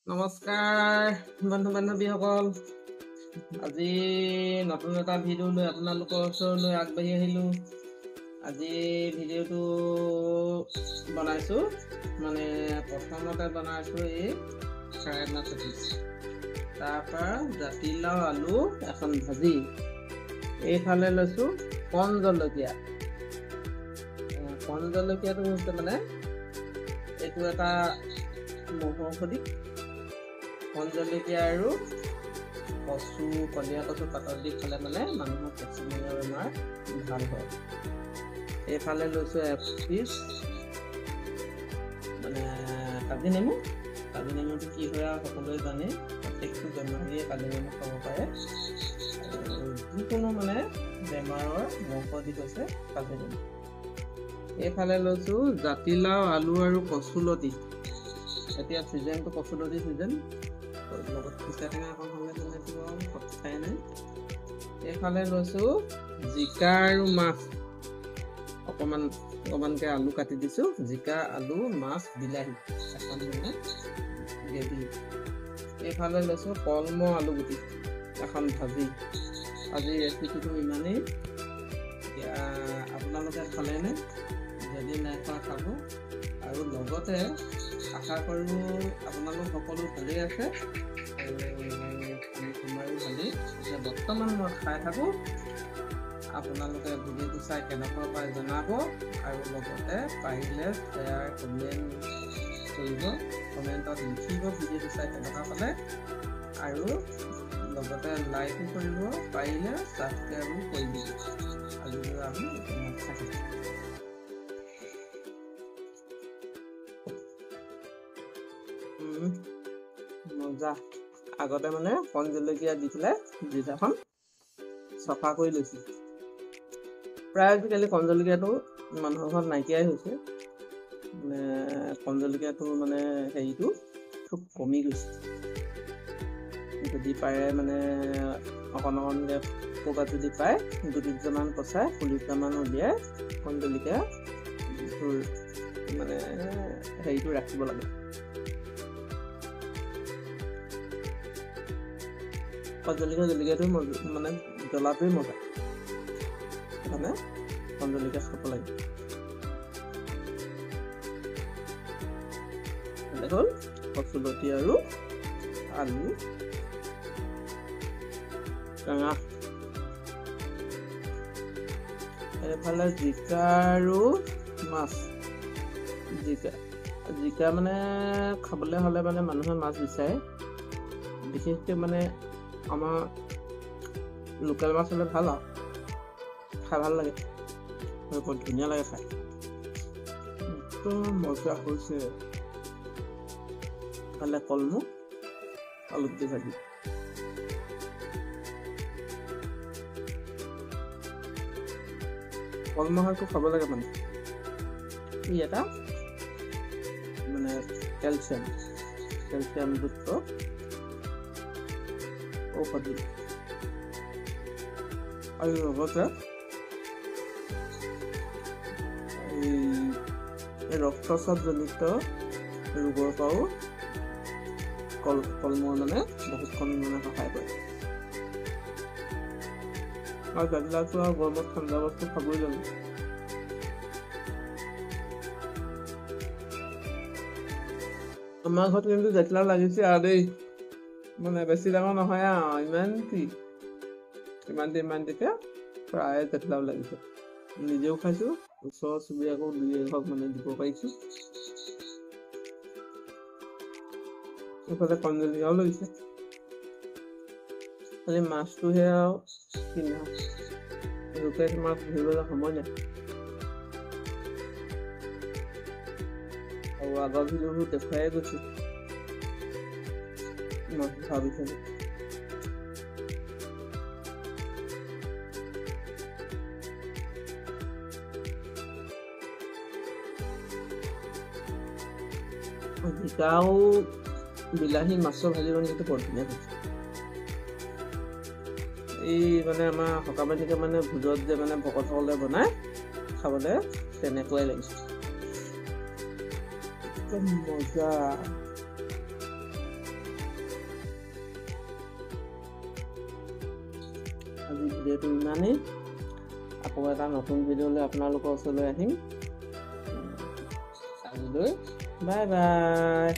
নমস্কাৰ বন্ধু বান্ধৱীসকল, আজি নতুন এটা ভিডিঅ' লৈ আপোনালোকৰ ওচৰলৈ আগবাঢ়ি আহিলোঁ। আজি ভিডিঅ'টো বনাইছোঁ, মানে প্ৰথমতে বনাইছোঁ এই ফ্ৰাইড মাছ এপিচ, তাৰপৰা জাতিলাও আলু এখন ভাজি, এইফালে লৈছোঁ কণ জলকীয়া। কণ জলকীয়াটো হৈছে মানে এইটো এটা মহৌষধি। কণ জলকীয়া আৰু কচু, কলীয়া কচু পাতত দি খালে মানে মানুহৰ কেঁচুমূৰীয়া বেমাৰ ভাল হয়। এইফালে লৈছোঁ এপিচ মানে কাজি নেমু। কাজি নেমুটো কি হয় আৰু সকলোৱে জানে, প্ৰত্যেকটো বেমাৰীয়ে কাজি নেমু খাব পাৰে। যিকোনো মানে বেমাৰৰ ঔষধি হৈছে কাজি নেমু। এইফালে লৈছোঁ জাতিলাও আলু আৰু কচুলতি। এতিয়া চিজনটো কচুলতি চিজন, লগত খুচা টেঙা অকণ হ'লে তেনেকৈ আৰু কথাই নাই। এইফালে লৈছোঁ জিকা আৰু মাছ, অকণমানকৈ আলু কাটি দিছোঁ। জিকা, আলু, মাছ, বিলাহী এখন মানে গ্ৰেভি। এইফালে লৈছোঁ কলমৌ আলু গুটি এখন ভাজি। আজি ৰেচিপিটো ইমানেই। এতিয়া আপোনালোকে খালেনে? যদি নাই খোৱা খাব, আৰু লগতে আশা কৰোঁ আপোনালোক সকলো ভালেই আছে আৰু আমাৰো ভালেই। এতিয়া বৰ্তমান মই খাই থাকোঁ। আপোনালোকে ভিডিঅ'টো চাই কেনেকুৱা পায় জনাব, আৰু লগতে পাৰিলে শ্বেয়াৰ কমেণ্ট কৰিব, কমেণ্টত লিখিব ভিডিঅ'টো চাই কেনেকুৱা পালে, আৰু লগতে লাইকো কৰিব, পাৰিলে ছাবস্ক্ৰাইবো কৰি দিব। আজিলৈ আমি থাকিম। মজা। আগতে মানে কণ জলকীয়া দি পেলাই জিকাখন চফা কৰি লৈছোঁ। প্ৰায় আজিকালি কণ জলকীয়াটো মানুহৰ ঘৰত নাইকিয়াই হৈছে, মানে কণ জলকীয়াটো মানে হেৰিটো খুব কমি গৈছে। যদি পাৰে মানে অকণকৈ ক'ৰবাত যদি পায় 2-3টামান পচাই 40টামান উলিয়াই কণ জলকীয়া মানে হেৰিটো ৰাখিব লাগে। জলকীয়াটো মানে জ্বলাটোৱেই মজা, মানে কণ জলকীয়া খাব লাগে। হ'ল কচুলতি আৰু আলু টেঙা। এইফালে জিকা আৰু মাছ। জিকা মানে খাবলৈ হ'লে মানে মানুহে মাছ বিচাৰে, বিশেষকৈ মানে আমাৰ লোকেল মাছ হ'লে ভাল আৰু খাই ভাল লাগে, বৰ ধুনীয়া লাগে খাই, একদম মজা হৈছে। খালে কলমৌ আলু দি ভাজি। কলমৌ শাকটো খাব লাগে, মানে ই এটা মানে কেলছিয়ামযুক্ত ঔষধি, আৰু লগতে ৰক্তচাপজনিত ৰোগৰ পৰাও কলমৌ মানে বহুতখন মানে সহায় কৰে। আৰু জাতিলাওটো আৰু গৰমত ঠাণ্ডা বস্তু খাবই লাগে। আমাৰ ঘৰত কিন্তু জাতিলাও লাগিছে আৰু দেই, মানে বেছি ডাঙৰ নহয় আৰু ইমানটিকে প্ৰায় জাতিলাও লাগিছে। নিজেও খাইছোঁ, ওচৰ চুবুৰীয়াকো 2-1 মানে দিব পাৰিছোঁ। এইফালে কণ জলকীয়াও লাগিছে, খালি মাছটোহে আৰু কিনা লোকেল মাছ ধৰিবলৈ সময় নাই। আৰু আগৰ ভিডিঅ'বোৰ দেখুৱাই গৈছোঁ মাছ ধৰা বিষয়ে। জিকাও বিলাহী মাছৰ ভাজি বনাইটো বৰ ধুনীয়া হৈছে। এই মানে আমাৰ সকামে মানে ভোজত যে মানে ভকতসকলে বনাই খাবলৈ তেনেকুৱাই লাগিছে, একদম মজা। আজি ভিডিঅ'টো ইমানেই। আকৌ এটা নতুন ভিডিঅ' লৈ আপোনালোকৰ ওচৰলৈ আহিম। আজিলৈ বাই বাই।